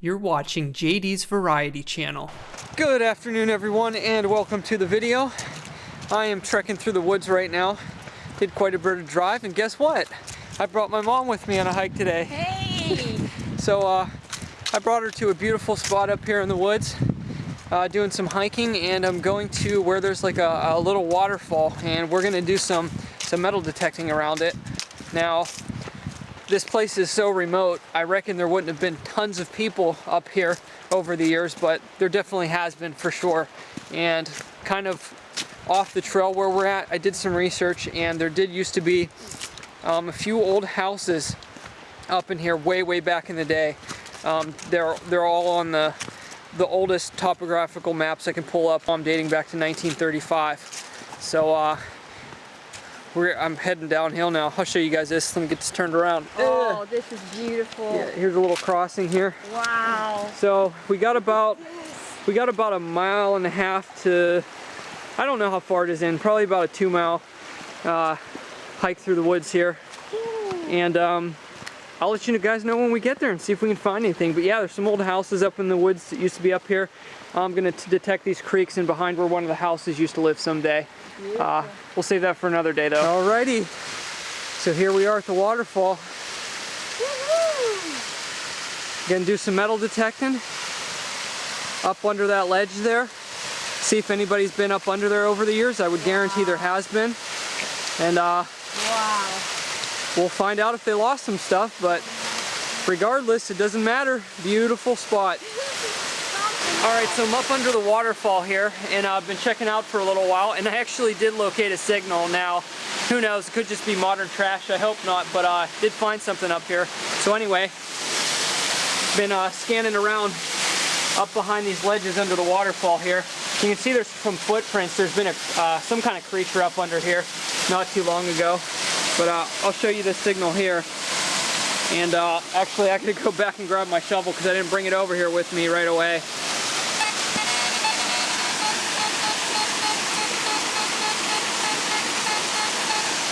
You're watching JD's Variety Channel. Good afternoon everyone and welcome to the video. I am trekking through the woods right now. Did quite a bit of drive and guess what? I brought my mom with me on a hike today. Hey! So I brought her to a beautiful spot up here in the woods, doing some hiking, and I'm going to where there's like a little waterfall, and we're gonna do some metal detecting around it. Now, this place is so remote, I reckon there wouldn't have been tons of people up here over the years, but there definitely has been for sure. And kind of off the trail where we're at, I did some research, and there did used to be a few old houses up in here way back in the day. They're all on the oldest topographical maps I can pull up, dating back to 1935. So I'm heading downhill now. I'll show you guys this. Let me get this turned around. Oh, this is beautiful. Yeah, here's a little crossing here. Wow. So we got about a mile and a half to, I don't know how far it is in, probably about a 2-mile hike through the woods here. And I'll let you guys know when we get there and see if we can find anything. But yeah, there's some old houses up in the woods that used to be up here. I'm gonna detect these creeks in behind where one of the houses used to live someday. We'll save that for another day though. Alrighty, so here we are at the waterfall. Gonna do some metal detecting up under that ledge there. See if anybody's been up under there over the years. I would guarantee there has been. And wow. We'll find out if they lost some stuff, but regardless, it doesn't matter. Beautiful spot. Alright, so I'm up under the waterfall here, and I've been checking out for a little while, and I actually did locate a signal. Now, who knows, it could just be modern trash, I hope not, but I did find something up here. So anyway, been scanning around up behind these ledges under the waterfall here. You can see there's some footprints. There's been some kind of creature up under here not too long ago. But I'll show you this signal here. And actually I gotta go back and grab my shovel because I didn't bring it over here with me right away.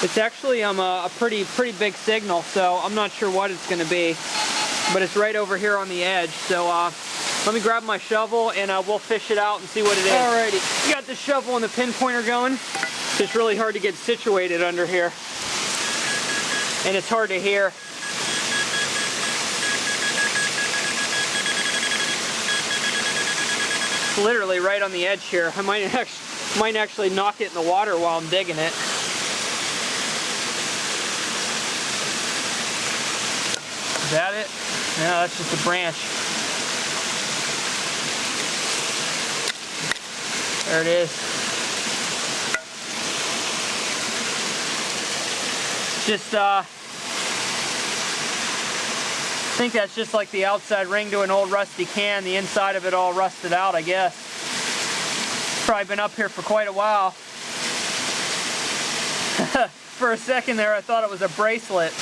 It's actually a pretty big signal, so I'm not sure what it's gonna be. But it's right over here on the edge. So let me grab my shovel and we'll fish it out and see what it is. Alrighty, got the shovel and the pinpointer going. It's really hard to get situated under here. And it's hard to hear. It's literally right on the edge here. I might actually knock it in the water while I'm digging it. Is that it? No, that's just a branch. There it is. Just I think that's just like the outside ring to an old rusty can, the inside of it all rusted out, I guess. Probably been up here for quite a while. For a second there I thought it was a bracelet.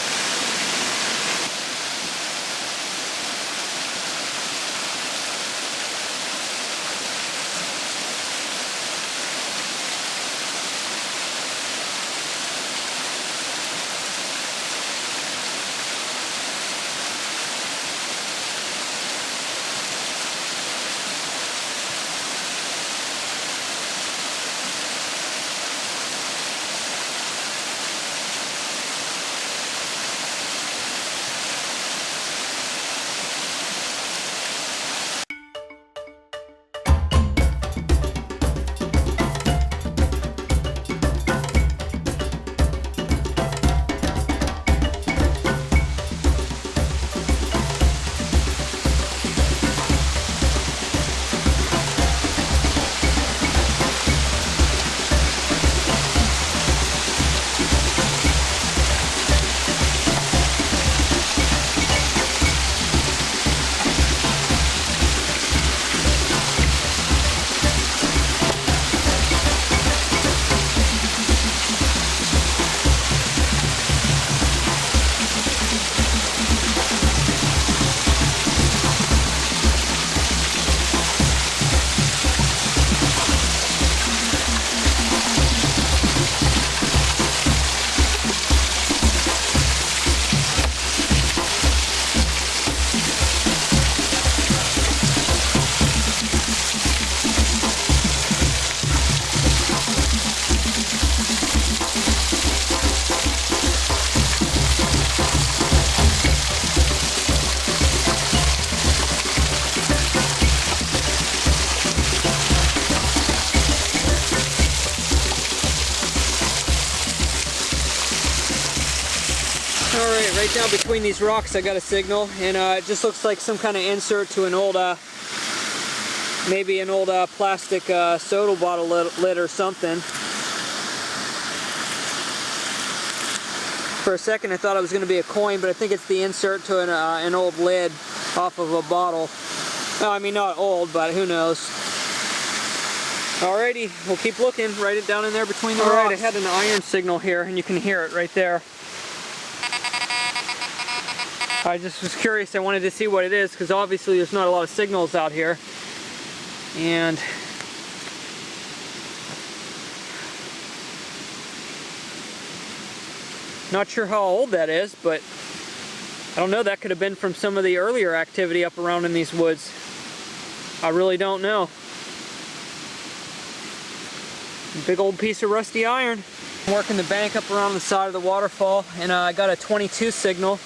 right down between these rocks I got a signal, and it just looks like some kind of insert to an old, maybe an old plastic soda bottle lid or something. For a second I thought it was going to be a coin, but I think it's the insert to an old lid off of a bottle. No, I mean not old, but who knows. Alrighty, we'll keep looking. Write it down in there between the rocks. Alright, I had an iron signal here, and you can hear it right there. I just was curious. I wanted to see what it is, because obviously there's not a lot of signals out here. And not sure how old that is, but I don't know. That could have been from some of the earlier activity up around in these woods. I really don't know. Big old piece of rusty iron. I'm working the bank up around the side of the waterfall, and I got a 22 signal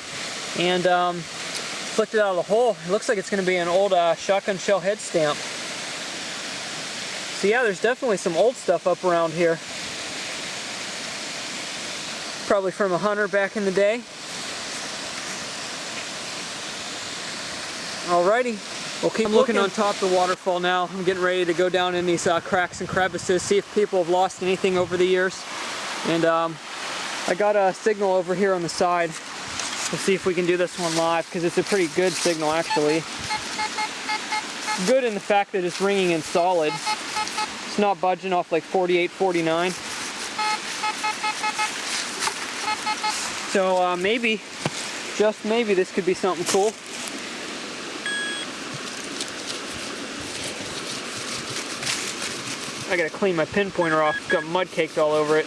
and flicked it out of the hole. It looks like it's going to be an old shotgun shell head stamp. So yeah, there's definitely some old stuff up around here. Probably from a hunter back in the day. Alrighty, we'll keep looking on top of the waterfall now. I'm getting ready to go down in these cracks and crevices, see if people have lost anything over the years. And I got a signal over here on the side. We'll see if we can do this one live, because it's a pretty good signal actually. Good in the fact that it's ringing in solid. It's not budging off like 48, 49. So maybe, just maybe, this could be something cool. I gotta clean my pinpointer off. It's got mud caked all over it.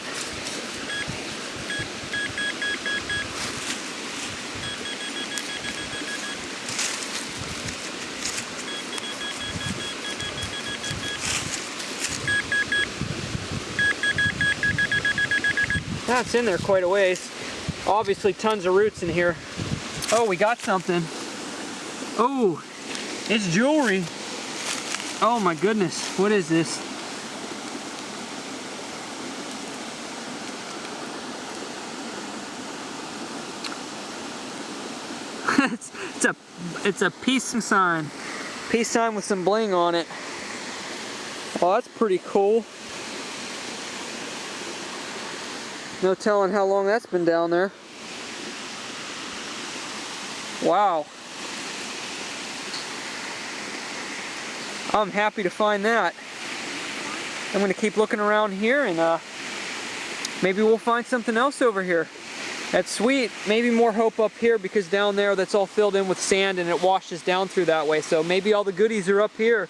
That's in there quite a ways. Obviously tons of roots in here. Oh, we got something. Oh, it's jewelry. Oh my goodness, what is this? it's a peace sign. Peace sign with some bling on it. Oh, that's pretty cool. No telling how long that's been down there. Wow. I'm happy to find that. I'm going to keep looking around here, and maybe we'll find something else over here. That's sweet. Maybe more hope up here, because down there that's all filled in with sand and it washes down through that way. So maybe all the goodies are up here.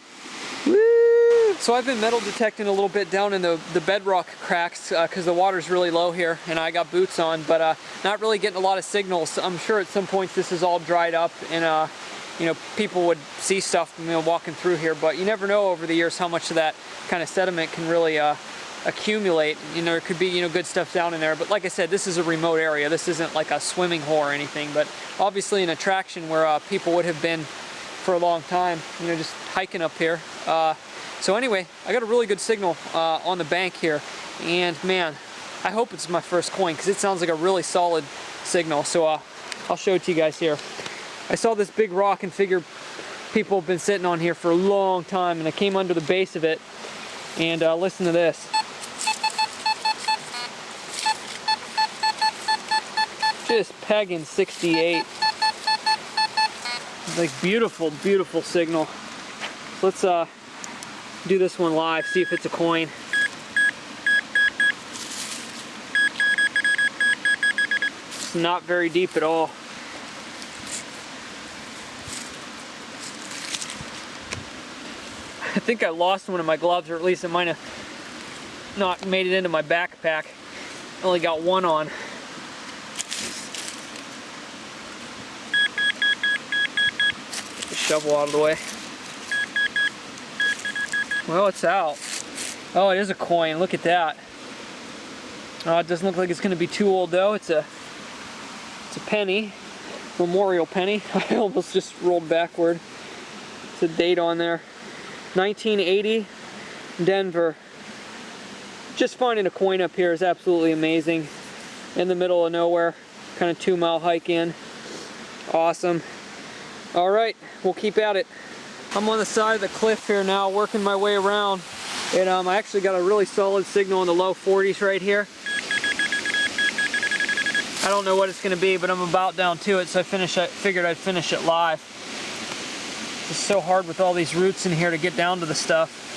Woo! So I've been metal detecting a little bit down in the bedrock cracks because the water's really low here and I got boots on, but not really getting a lot of signals. I'm sure at some points this is all dried up and you know, people would see stuff, you know, walking through here, but you never know over the years how much of that kind of sediment can really accumulate. You know, there could be, you know, good stuff down in there, but like I said, this is a remote area. This isn't like a swimming hole or anything, but obviously an attraction where people would have been for a long time, you know, just hiking up here. So anyway, I got a really good signal on the bank here, and man, I hope it's my first coin because it sounds like a really solid signal. So I'll show it to you guys here. I saw this big rock and figured people have been sitting on here for a long time, and I came under the base of it, and listen to this. Just pegging 68. Like beautiful, beautiful signal. Let's do this one live, see if it's a coin. It's not very deep at all. I think I lost one of my gloves, or at least it might have not made it into my backpack. I only got one on. Get the shovel out of the way. Well, it's out. Oh, it is a coin. Look at that. Oh, it doesn't look like it's going to be too old though. It's a penny, memorial penny. I almost just rolled backward. It's a date on there. 1980, Denver. Just finding a coin up here is absolutely amazing. In the middle of nowhere. kind of 2-mile hike in. Awesome. All right, we'll keep at it. I'm on the side of the cliff here now, working my way around. And I actually got a really solid signal in the low 40s right here. I don't know what it's going to be, but I'm about down to it, so I figured I'd finish it live. It's so hard with all these roots in here to get down to the stuff.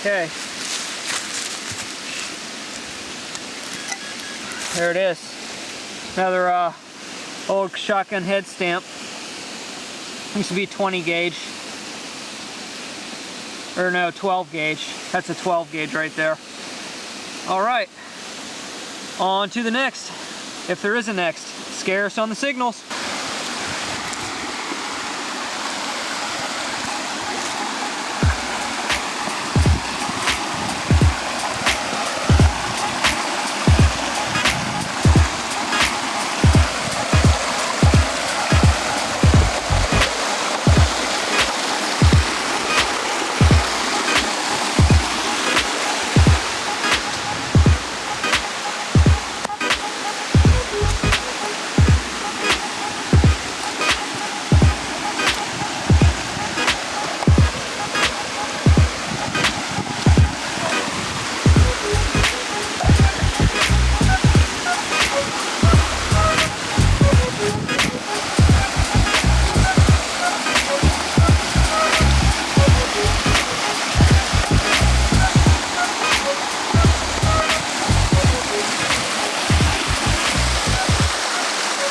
Okay. There it is. Another old shotgun head stamp. Used to be 20 gauge. Or no, 12 gauge. That's a 12 gauge right there. All right. On to the next. If there is a next. Scare us on the signals.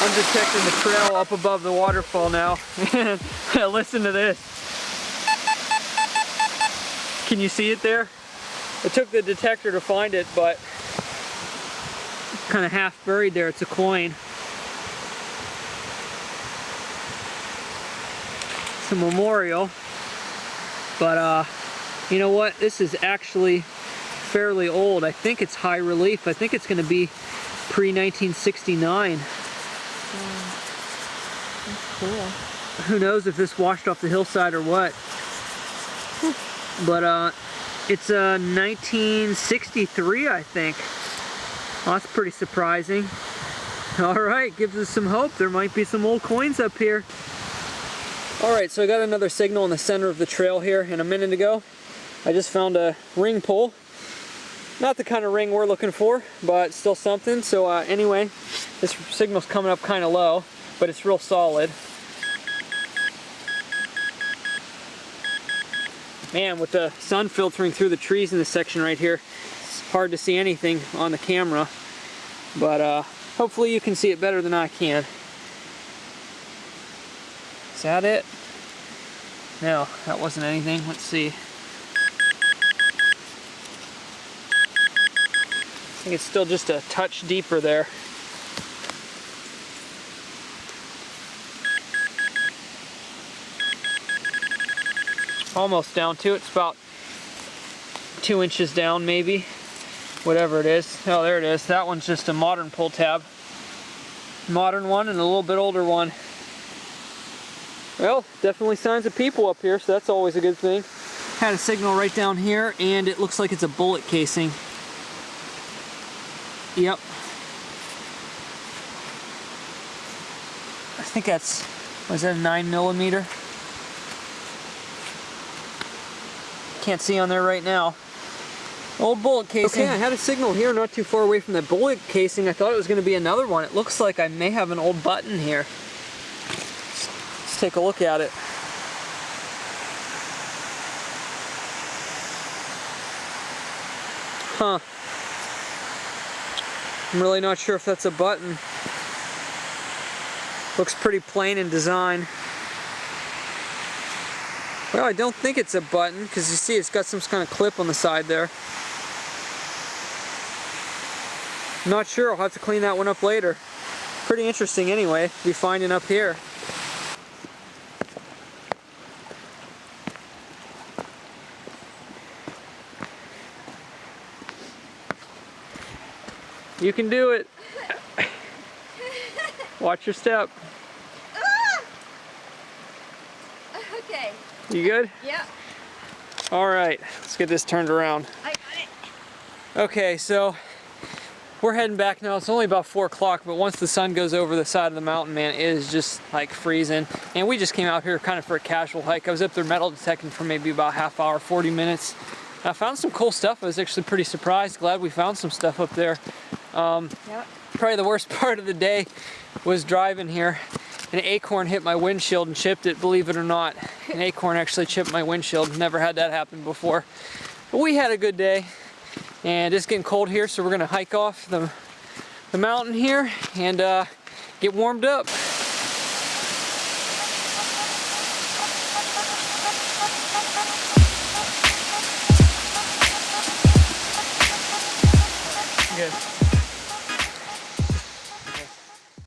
I'm detecting the trail up above the waterfall now. Listen to this. Can you see it there? It took the detector to find it, but kind of half buried there. It's a coin. It's a memorial. But you know what? This is actually fairly old. I think it's high relief. I think it's going to be pre-1969. That's cool. Who knows if this washed off the hillside or what. But it's 1963, I think. Well, that's pretty surprising. All right, gives us some hope. There might be some old coins up here. All right, so I got another signal in the center of the trail here, and a minute ago I just found a ring pull. Not the kind of ring we're looking for, but still something. So anyway, this signal's coming up kind of low, but it's real solid. Man, with the sun filtering through the trees in this section right here, it's hard to see anything on the camera, but hopefully you can see it better than I can. Is that it? No, that wasn't anything. Let's see. I think it's still just a touch deeper there. Almost down to it. It's about 2 inches down maybe. Whatever it is. Oh, there it is. That one's just a modern pull tab. Modern one and a little bit older one. Well, definitely signs of people up here, so that's always a good thing. Had a signal right down here, and it looks like it's a bullet casing. Yep. I think that's, was that a 9mm? Can't see on there right now. Old bullet casing. Okay, I had a signal here not too far away from the bullet casing. I thought it was going to be another one. It looks like I may have an old button here. Let's take a look at it. Huh. I'm really not sure if that's a button. Looks pretty plain in design. Well, I don't think it's a button, because you see it's got some kind of clip on the side there. Not sure, I'll have to clean that one up later. Pretty interesting anyway, to be finding up here. You can do it. Watch your step. Okay. You good? Yep. All right, let's get this turned around. I got it. Okay, so we're heading back now. It's only about 4 o'clock, but once the sun goes over the side of the mountain, man, it is just like freezing. And we just came out here kind of for a casual hike. I was up there metal detecting for maybe about half hour, 40 minutes. I found some cool stuff. I was actually pretty surprised. Glad we found some stuff up there. Yep. Probably the worst part of the day was driving here. An acorn hit my windshield and chipped it, believe it or not. An acorn actually chipped my windshield. Never had that happen before. But we had a good day. And it's getting cold here, so we're gonna hike off the mountain here and get warmed up. Good.